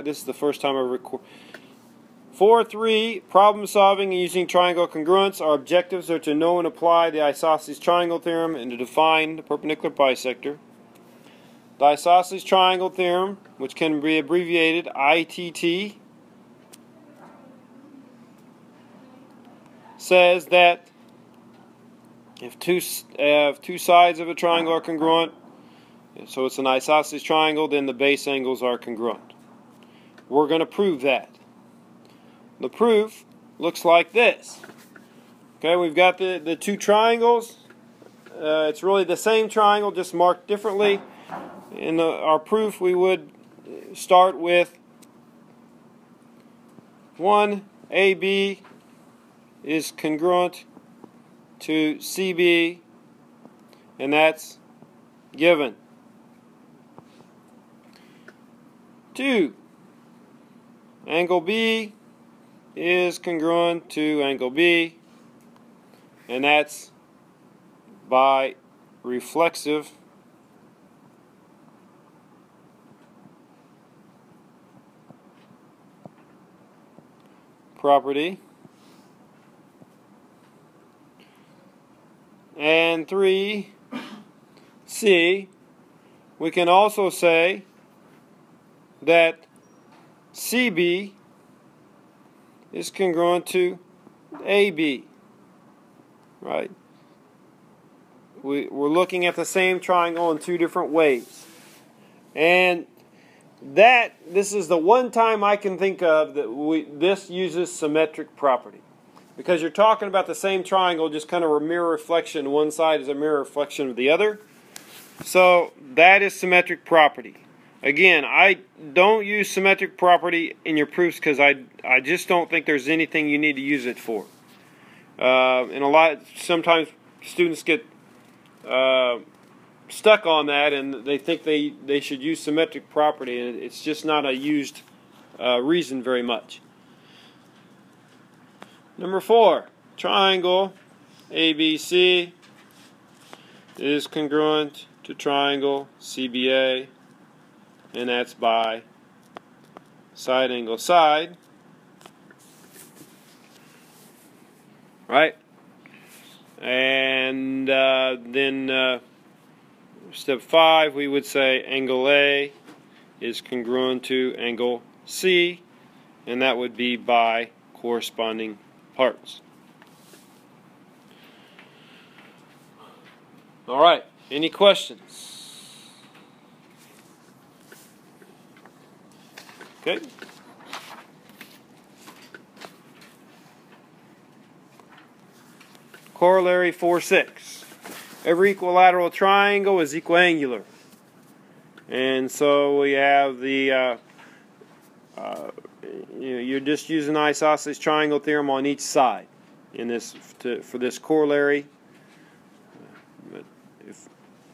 this is the first time I record. 4.3, problem solving and using triangle congruence. Our objectives are to know and apply the isosceles triangle theorem and to define the perpendicular bisector. The isosceles triangle theorem, which can be abbreviated ITT, says that if two sides of a triangle are congruent, so it's an isosceles triangle, then the base angles are congruent. We're going to prove that. The proof looks like this. Okay, we've got the two triangles. It's really the same triangle, just marked differently. In our proof, we would start with 1, AB is congruent to CB, and that's given. 2, angle B is congruent to angle B, and that's by reflexive property. And 3, C, we can also say that CB is congruent to AB, right? We're looking at the same triangle in two different ways. And this is the one time I can think of that this uses symmetric property. Because you're talking about the same triangle, just kind of a mirror reflection. One side is a mirror reflection of the other. So that is symmetric property. Again, I don't use symmetric property in your proofs because I just don't think there's anything you need to use it for. And sometimes students get stuck on that and they think they should use symmetric property, and it's just not a used reason very much. Number 4, triangle ABC is congruent to triangle CBA, and that's by side angle side, right? And then step 5, we would say angle A is congruent to angle C, and that would be by corresponding parts. All right, any questions? Okay. Corollary 4.6. Every equilateral triangle is equiangular. And so we have the you're just using the isosceles triangle theorem on each side in this for this corollary. But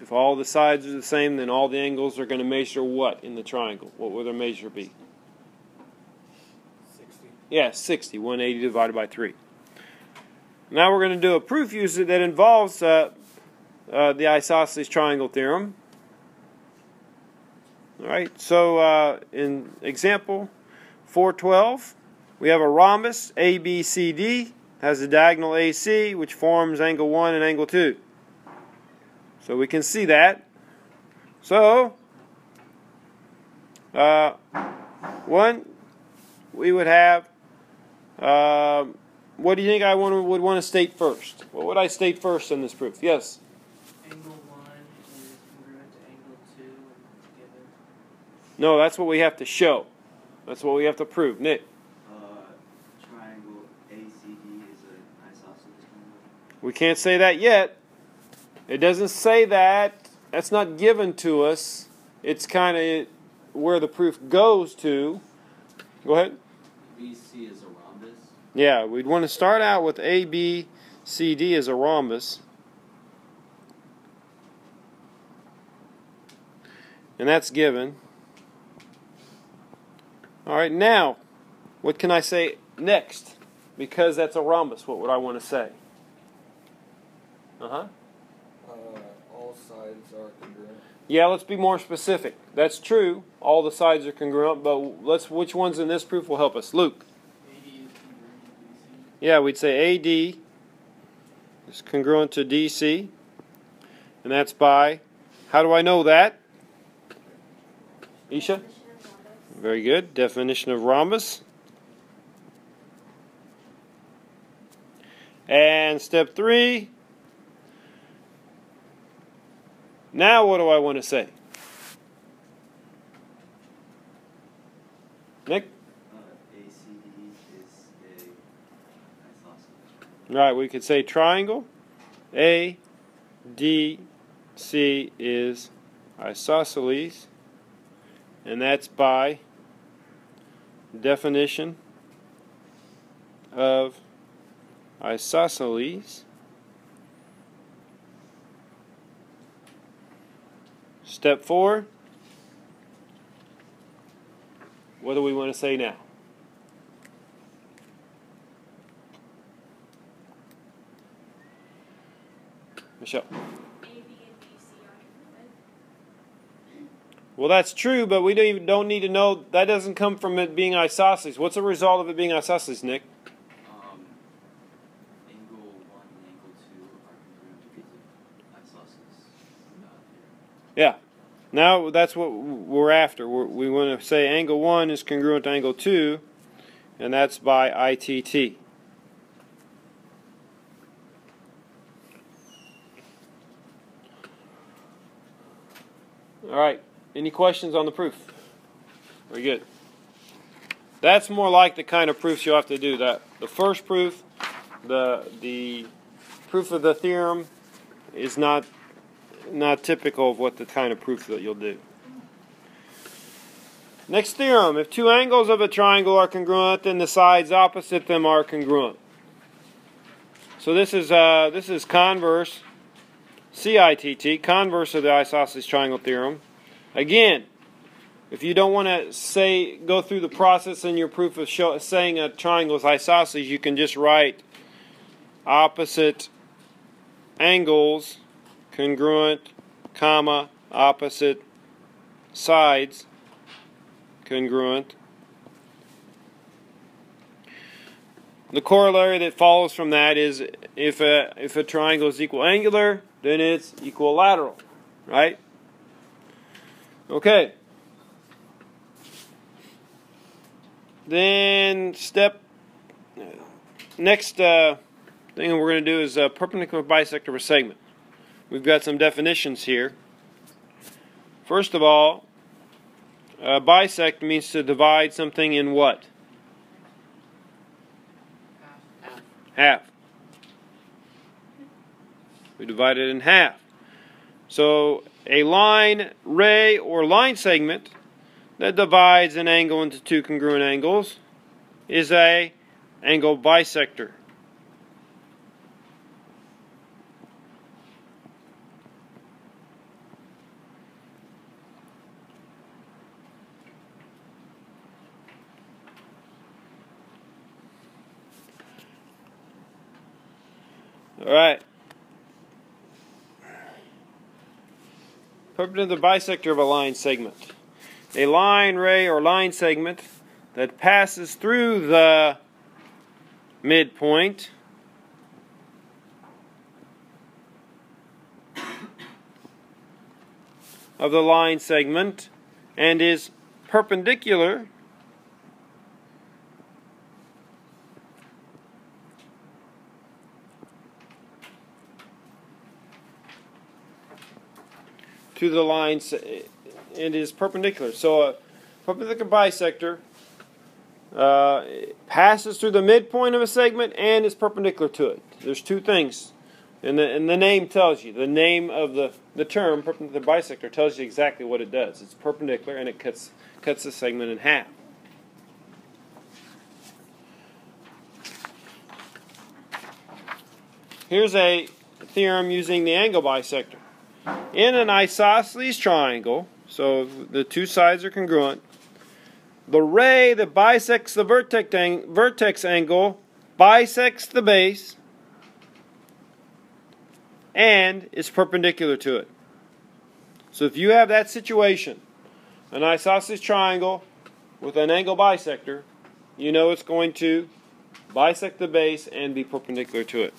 if all the sides are the same, then all the angles are going to measure what in the triangle? What will their measure be? 60. Yeah, 60. 180 divided by 3. Now we're going to do a proof that involves the isosceles triangle theorem. All right. So in example 4.12, we have a rhombus ABCD, has a diagonal AC, which forms angle 1 and angle 2. So we can see that. So, one, we would have, what do you think I would want to state first? What would I state first in this proof? Yes? Angle 1 is congruent to angle 2 and given. No, that's what we have to show. That's what we have to prove. Nick? Triangle ACD is an isosceles triangle. We can't say that yet. It doesn't say that. That's not given to us. It's kind of where the proof goes to. Go ahead. BC is a rhombus. Yeah, we'd want to start out with ABCD as a rhombus. And that's given. All right, now, what can I say next? Because that's a rhombus, what would I want to say? All sides are congruent. Yeah, let's be more specific. That's true. All the sides are congruent, but which ones in this proof will help us? Luke. AD is congruent to BC. Yeah, we'd say AD is congruent to DC. And that's by, how do I know that? Isha? Very good. Definition of rhombus. And step 3. Now what do I want to say? Nick? ACD is a isosceles. Right, we could say triangle. ADC is isosceles. And that's by definition of isosceles. Step 4. What do we want to say now? Michelle. AB and BC are congruent. Well, that's true, but we don't need to know. That doesn't come from it being isosceles. What's the result of it being isosceles, Nick? Angle 1 and angle 2 are congruent because of isosceles theorem. Yeah. Now that's what we're after. We want to say angle 1 is congruent to angle 2, and that's by ITT. All right. Any questions on the proof? Very good. That's more like the kind of proofs you'll have to do. That the first proof, the proof of the theorem, is not typical of what the kind of proof that you'll do. Next theorem: if two angles of a triangle are congruent, then the sides opposite them are congruent. So this is converse, CITT, converse of the isosceles triangle theorem. Again, if you don't want to go through the process in your proof of saying a triangle is isosceles, you can just write opposite angles congruent, comma, opposite sides congruent. The corollary that follows from that is if a triangle is equiangular, then it's equilateral, right? Okay. Then next thing we're going to do is perpendicular bisector of a segment. We've got some definitions here. First of all, bisect means to divide something in what? Half. We divide it in half. So a line, ray, or line segment that divides an angle into two congruent angles is a angle bisector. All right. Perpendicular bisector of a line segment. A line, ray, or line segment that passes through the midpoint of the line segment and is perpendicular to the lines and is perpendicular. So a perpendicular bisector passes through the midpoint of a segment and is perpendicular to it. There's two things, and the name tells you. The name of the term perpendicular bisector tells you exactly what it does. It's perpendicular and it cuts the segment in half. Here's a theorem using the angle bisector. In an isosceles triangle, so the two sides are congruent, the ray that bisects the vertex angle bisects the base and is perpendicular to it. So if you have that situation, an isosceles triangle with an angle bisector, you know it's going to bisect the base and be perpendicular to it.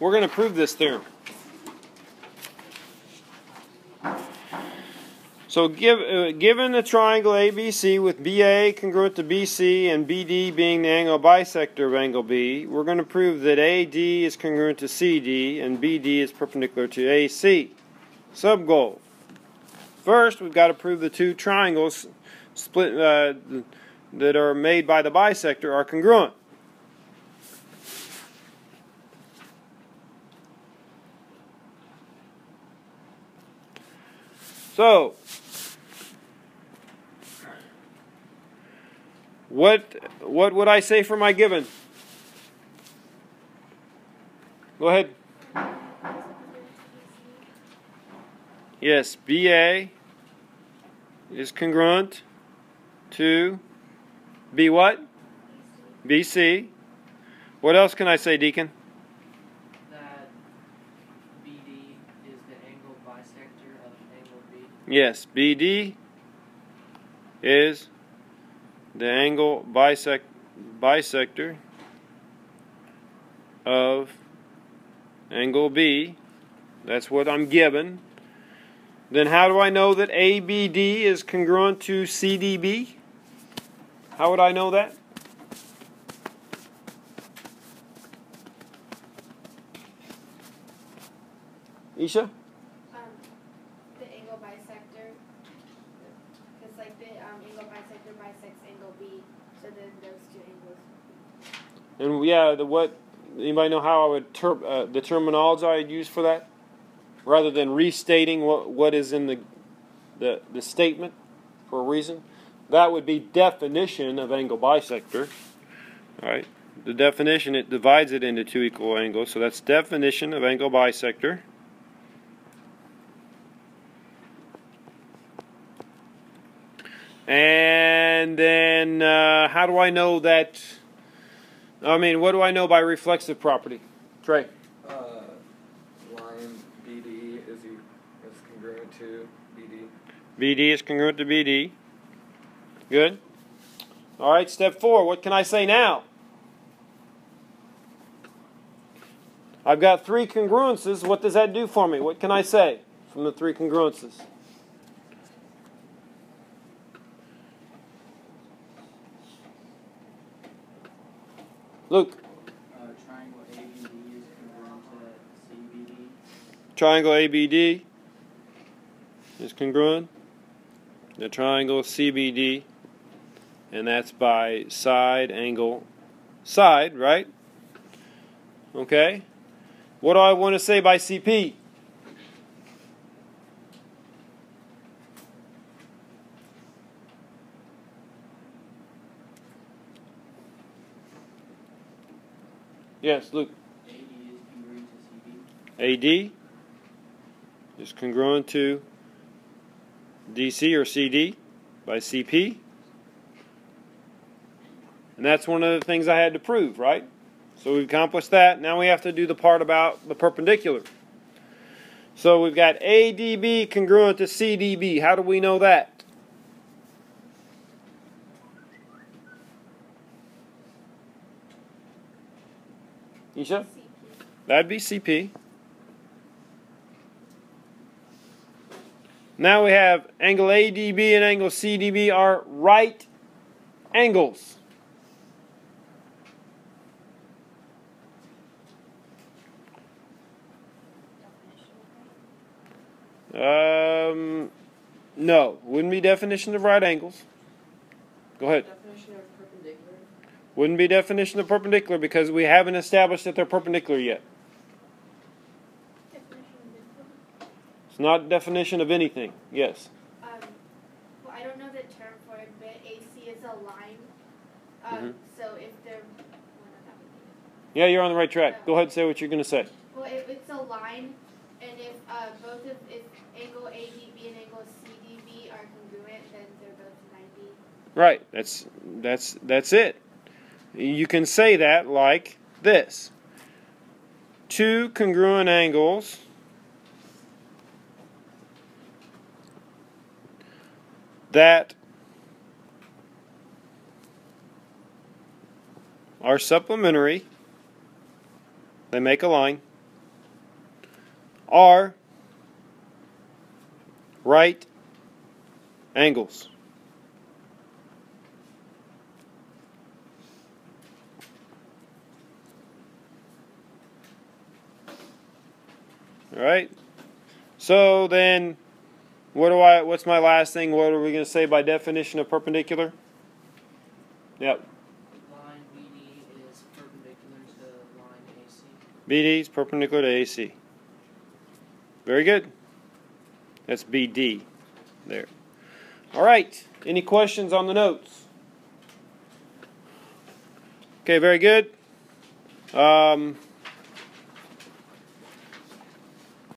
We're going to prove this theorem. So given the triangle ABC with BA congruent to BC and BD being the angle bisector of angle B, we're going to prove that AD is congruent to CD and BD is perpendicular to AC. Sub-goal. First, we've got to prove the two triangles split that are made by the bisector are congruent. So, what would I say for my given? Go ahead. Yes, BA is congruent to B what? BC. What else can I say, Deacon? That BD is the angle bisector of angle B. Yes, BD is the angle bisector of angle B. That's what I'm given. Then how do I know that ABD is congruent to CDB? How would I know that? Isha? The angle bisector, because like the angle bisector bisects angle B, so then those two angles. And yeah, anybody know how I would the terminology I'd use for that, rather than restating what is in the statement for a reason? That would be definition of angle bisector. All right, the definition, it divides it into two equal angles, so that's definition of angle bisector. And then how do I know that? I mean, what do I know by reflexive property? Trey? Line BD is congruent to BD. BD is congruent to BD. Good. All right, step 4. What can I say now? I've got 3 congruences. What does that do for me? What can I say from the 3 congruences? Luke. Triangle ABD is congruent to CBD. Triangle ABD is congruent. The triangle CBD, and that's by side, angle, side, right? Okay. What do I want to say by CP? Yes, Luke. AD is congruent to AD is congruent to CD. DC or CD by CP. And that's one of the things I had to prove, right? So we've accomplished that. Now we have to do the part about the perpendicular. So we've got ADB congruent to CDB. How do we know that? Isha? CP. That'd be CP. Now we have angle ADB and angle CDB are right angles. No, wouldn't be definition of right angles. Go ahead. Definition of perpendicular. Wouldn't be definition of perpendicular because we haven't established that they're perpendicular yet. Definition of midpoint. It's not definition of anything. Yes. Well, I don't know the term for it, but AC is a line. So if they're, well, not that would be. Yeah, you're on the right track. Go ahead and say what you're going to say. Well, if it's a line, and if if angle ADB and angle CDB are congruent, then they're both 90. Right. That's it. You can say that like this. two congruent angles that are supplementary, they make a line, are right angles. All right. So then, what's my last thing? What are we going to say by definition of perpendicular? Yep. Line BD is perpendicular to line AC. BD is perpendicular to AC. Very good. That's BD there. All right. Any questions on the notes? Okay, very good.